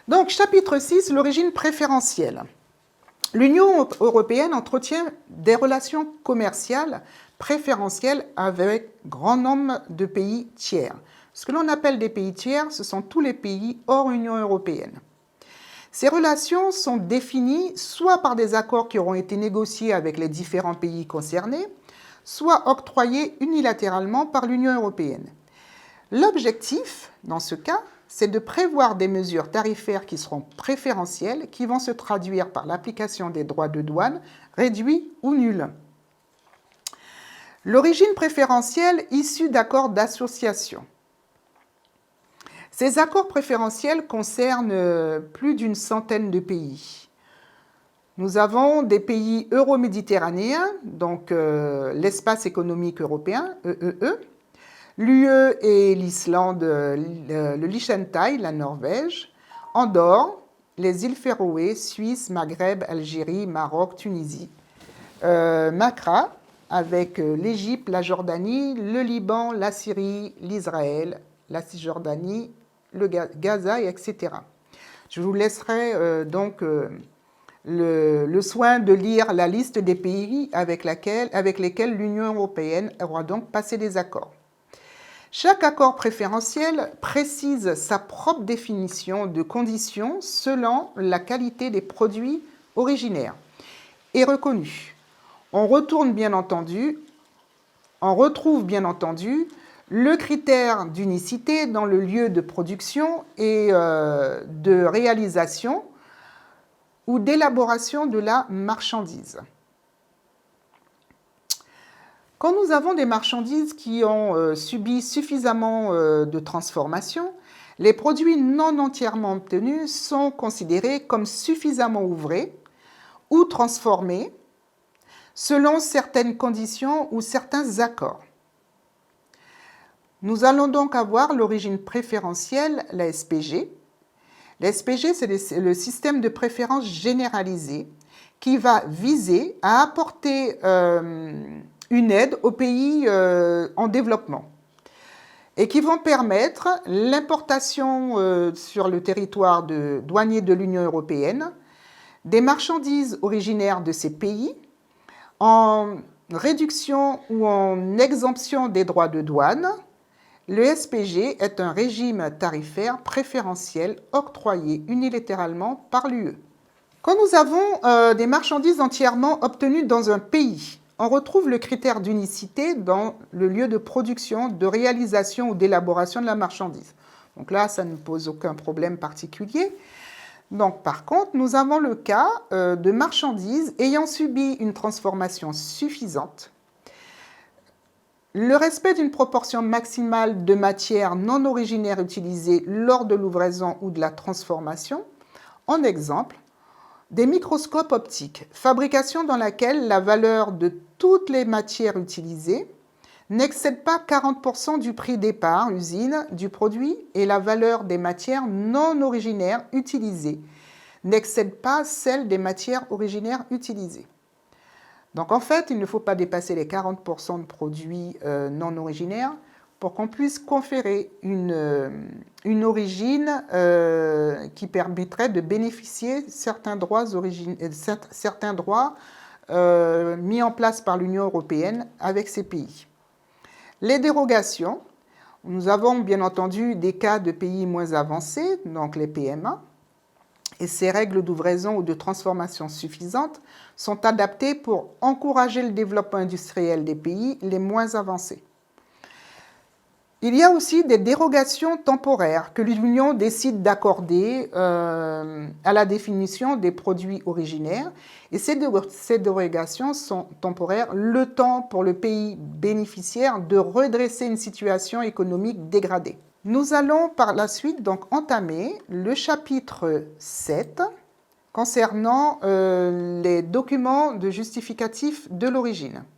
Donc, chapitre 6, l'origine préférentielle. L'Union européenne entretient des relations commerciales préférentielles avec grand nombre de pays tiers. Ce que l'on appelle des pays tiers, ce sont tous les pays hors Union européenne. Ces relations sont définies soit par des accords qui auront été négociés avec les différents pays concernés, soit octroyés unilatéralement par l'Union européenne. L'objectif, dans ce cas, c'est de prévoir des mesures tarifaires qui seront préférentielles, qui vont se traduire par l'application des droits de douane réduits ou nuls. L'origine préférentielle issue d'accords d'association. Ces accords préférentiels concernent plus d'une centaine de pays. Nous avons des pays euro-méditerranéens, donc l'espace économique européen, EEE, l'UE et l'Islande, le Liechtenstein, la Norvège, Andorre, les îles Féroé, Suisse, Maghreb, Algérie, Maroc, Tunisie, Macra, avec l'Égypte, la Jordanie, le Liban, la Syrie, l'Israël, la Cisjordanie, le Gaza, etc. Je vous laisserai donc le soin de lire la liste des pays avec lesquels l'Union européenne aura donc passé des accords. Chaque accord préférentiel précise sa propre définition de conditions selon la qualité des produits originaires et reconnus. On retrouve bien entendu le critère d'unicité dans le lieu de production et de réalisation ou d'élaboration de la marchandise. Quand nous avons des marchandises qui ont subi suffisamment de transformation, les produits non entièrement obtenus sont considérés comme suffisamment ouvrés ou transformés selon certaines conditions ou certains accords. Nous allons donc avoir l'origine préférentielle, la SPG. La SPG, c'est le système de préférence généralisé qui va viser à apporter une aide aux pays en développement et qui vont permettre l'importation sur le territoire douanier de l'Union européenne des marchandises originaires de ces pays en réduction ou en exemption des droits de douane. Le SPG est un régime tarifaire préférentiel octroyé unilatéralement par l'UE. Quand nous avons des marchandises entièrement obtenues dans un pays, on retrouve le critère d'unicité dans le lieu de production, de réalisation ou d'élaboration de la marchandise. Donc là, ça ne pose aucun problème particulier. Donc, par contre, nous avons le cas de marchandises ayant subi une transformation suffisante, le respect d'une proportion maximale de matières non originaires utilisées lors de l'ouvraison ou de la transformation. En exemple, des microscopes optiques, fabrication dans laquelle la valeur de toutes les matières utilisées n'excède pas 40% du prix départ usine du produit et la valeur des matières non originaires utilisées n'excède pas celle des matières originaires utilisées. Donc en fait, il ne faut pas dépasser les 40% de produits non originaires pour qu'on puisse conférer une origine qui permettrait de bénéficier certains droits mis en place par l'Union européenne avec ces pays. Les dérogations, nous avons bien entendu des cas de pays moins avancés, donc les PMA, et ces règles d'ouvraison ou de transformation suffisantes sont adaptées pour encourager le développement industriel des pays les moins avancés. Il y a aussi des dérogations temporaires que l'Union décide d'accorder à la définition des produits originaires. Et ces dérogations sont temporaires, le temps pour le pays bénéficiaire de redresser une situation économique dégradée. Nous allons par la suite donc entamer le chapitre 7 concernant les documents de justificatif de l'origine.